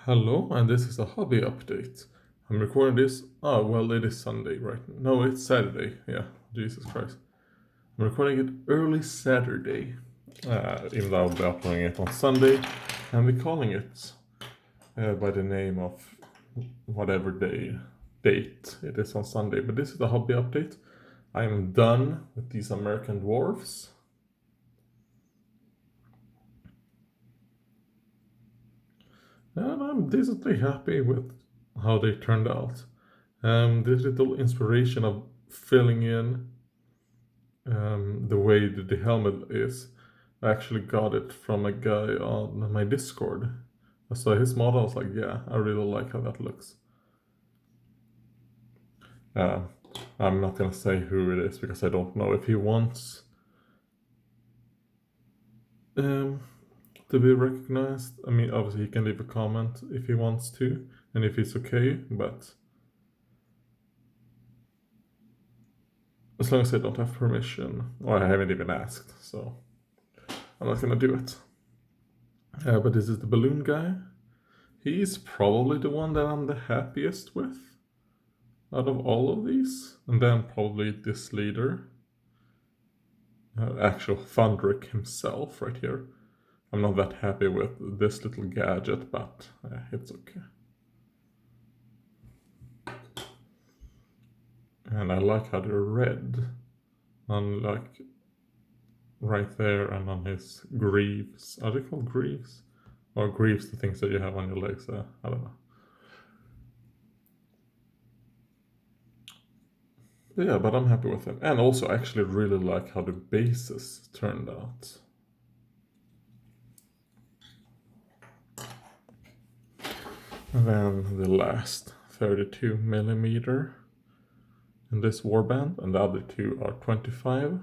Hello, and this is a hobby update. I'm recording this. Oh, well, it is Sunday, right? No, it's Saturday. Yeah, Jesus Christ. I'm recording it early Saturday, even though I'll be uploading it on Sunday. And we're calling it by the name of whatever date it is on Sunday. But this is a hobby update. I am done with these American Dwarfs. And I'm decently happy with how they turned out. This little inspiration of filling in the way that the helmet is, I actually got it from a guy on my Discord. I saw his model, I was like, yeah, I really like how that looks. Uh, I'm not gonna say who it is because I don't know. If he wants to be recognized, I mean, obviously he can leave a comment if he wants to, and if it's okay, but as long as I don't have permission, or I haven't even asked, so I'm not gonna do it. But this is the balloon guy. He's probably the one that I'm the happiest with out of all of these. And then probably this leader. Actual Thundrick himself right here. I'm not that happy with this little gadget, but it's okay. And I like how they're red. On like right there and on his greaves. Are they called greaves? Or greaves, the things that you have on your legs? I don't know. Yeah, but I'm happy with it. And also actually really like how the bases turned out. And then the last 32 millimeter in this warband, and the other two are 25.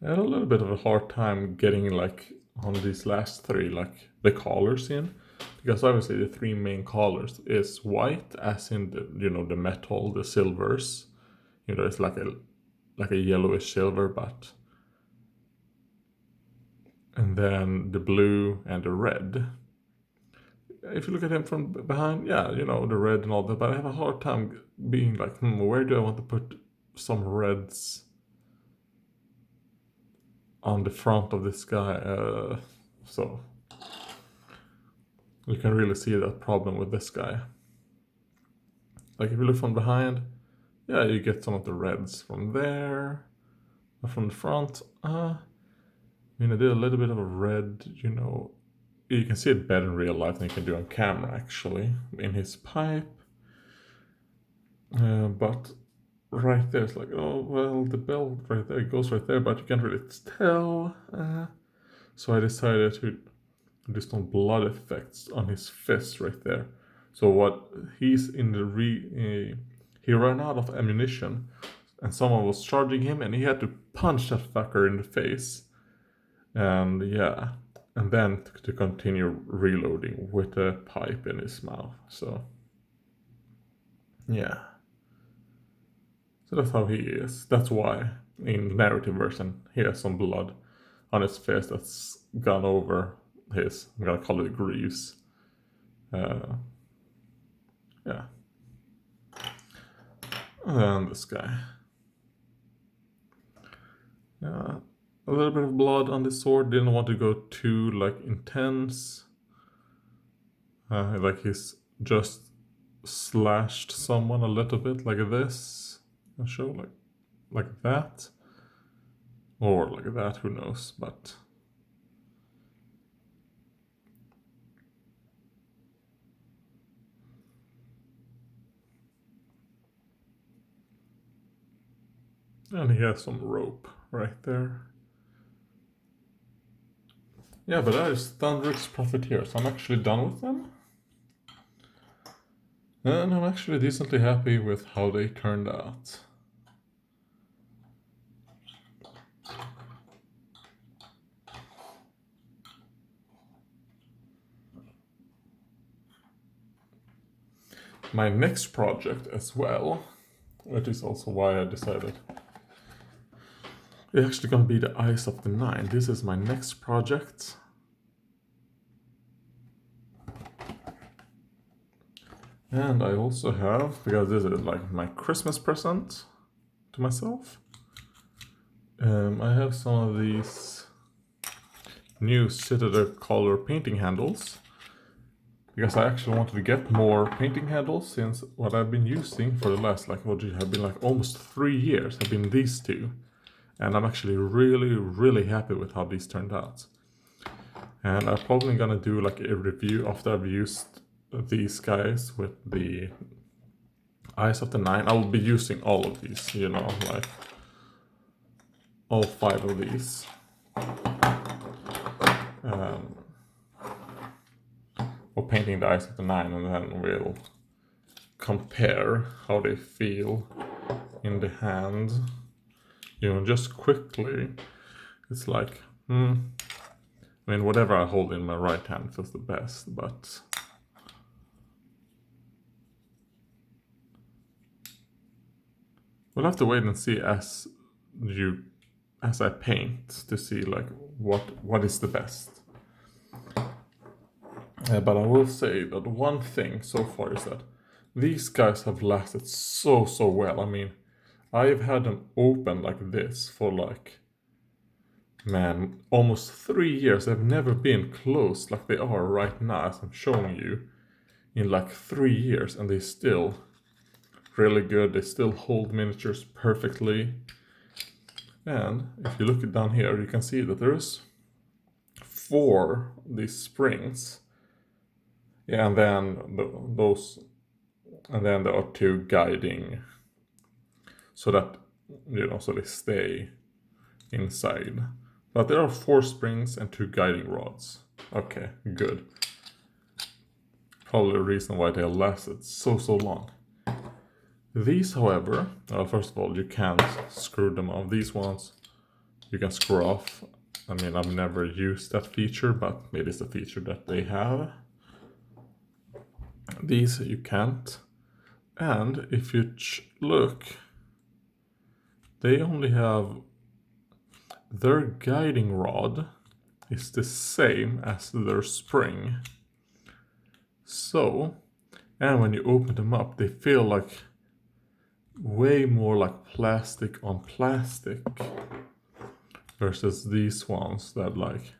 I had a little bit of a hard time getting like on these last three, like the colors in, because obviously the three main colors is white, as in the metal, the silvers. It's like a yellowish silver, but and then the blue and the red. If you look at him from behind, yeah, the red and all that, but I have a hard time being like, where do I want to put some reds on the front of this guy? So you can really see that problem with this guy. Like if you look from behind, yeah, you get some of the reds from there. But from the front, I did a little bit of a red, you can see it better in real life than you can do on camera, actually, in his pipe. But right there, it's like, oh, well, the belt right there, it goes right there, but you can't really tell. So I decided to do some blood effects on his fist right there. So what he's in the he ran out of ammunition, and someone was charging him, and he had to punch that fucker in the face. And yeah, and then to continue reloading with a pipe in his mouth. So yeah, so that's how he is. That's why in the narrative version he has some blood on his face that's gone over his, I'm gonna call it greaves. Yeah. And then this guy. Yeah, a little bit of blood on the sword. Didn't want to go too intense. Like he's just slashed someone a little bit like this. I'll show like that, or like that. Who knows? But and he has some rope right there. Yeah, but that is Thundrick's Profiteers. I'm actually done with them. And I'm actually decently happy with how they turned out. My next project as well, which is also why I decided it's actually going to be the Eyes of the Nine. This is my next project. And I also have, because this is like my Christmas present to myself, I have some of these new Citadel color painting handles. Because I actually wanted to get more painting handles, since what I've been using for the last have been like almost 3 years have been these two. And I'm actually really happy with how these turned out. And I'm probably gonna do like a review after I've used these guys with the Eyes of the Nine. I will be using all of these, you know, like all 5 of these. Or painting the Eyes of the Nine, and then we'll compare how they feel in the hand. You know, just quickly, it's like, I mean, whatever I hold in my right hand feels the best, but we'll have to wait and see as I paint to see like what is the best. But I will say that one thing so far is that these guys have lasted so well. I mean, I've had them open like this for like, man, almost 3 years. They've never been closed like they are right now, as I'm showing you, in like 3 years, and they still really good. They still hold miniatures perfectly. And if you look down here, you can see that there's 4 these springs. Yeah, and then and then there are 2 guiding, so that, you know, so they stay inside. But there are 4 springs and 2 guiding rods. Okay, good. Probably the reason why they lasted so long. These, however, first of all, you can't screw them off. These ones you can screw off. I mean, I've never used that feature, but it is a feature that they have. These you can't. And if you look, they only have, their guiding rod is the same as their spring. So, and when you open them up, they feel like way more like plastic on plastic versus these ones that like,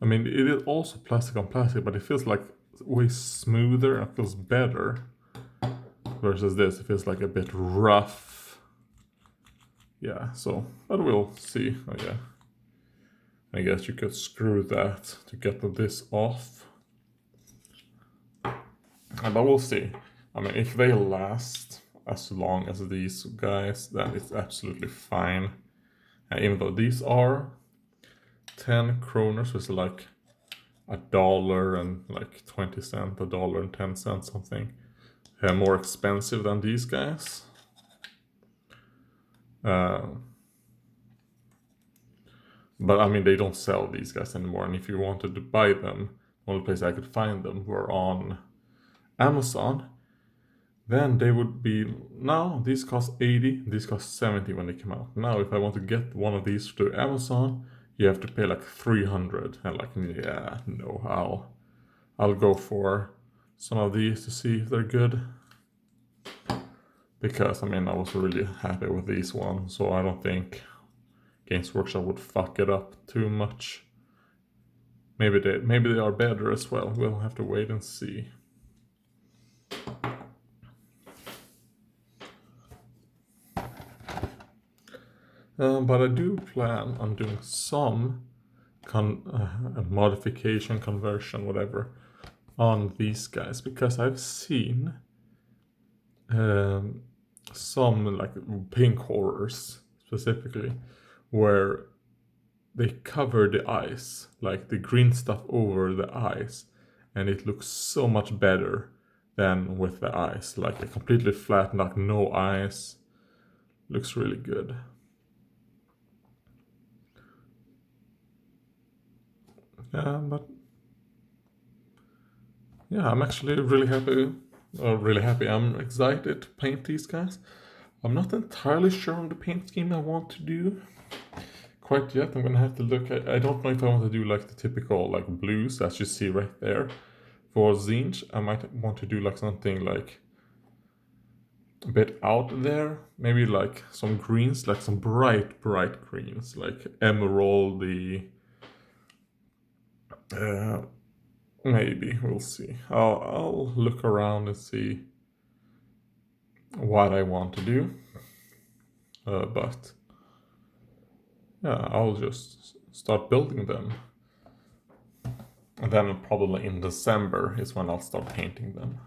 I mean, it is also plastic on plastic, but it feels like way smoother and feels better versus this. It feels like a bit rough. Yeah, so, but we'll see. Oh yeah, I guess you could screw that to get this off, but we'll see. I mean, if they last as long as these guys, then it's absolutely fine. And even though these are 10 kronor, so it's like $1 and like 20 cents, $1 and 10 cents, something more expensive than these guys. But I mean, they don't sell these guys anymore, and if you wanted to buy them, the only place I could find them were on Amazon. Then they would be, now these cost 80, these cost 70 when they come out. Now if I want to get one of these to Amazon, you have to pay like 300, and like, yeah, no, I'll go for some of these to see if they're good. Because I mean, I was really happy with these ones, so I don't think Games Workshop would fuck it up too much. Maybe they are better as well. We'll have to wait and see. But I do plan on doing some modification, conversion, whatever, on these guys, because I've seen some like pink horrors specifically where they cover the eyes, like the green stuff over the eyes, and it looks so much better than with the eyes, like a completely flat, like no eyes. Looks really good. But yeah, I'm actually really happy. I'm excited to paint these guys. I'm not entirely sure on the paint scheme I want to do quite yet. I'm gonna have to look at, I don't know if I want to do like the typical like blues as you see right there, For Zinj, I might want to do like something like a bit out there. Maybe like some greens, like some bright greens, like emeraldy. Maybe we'll see. I'll look around and see what I want to do. But yeah, I'll just start building them. And then probably in December is when I'll start painting them.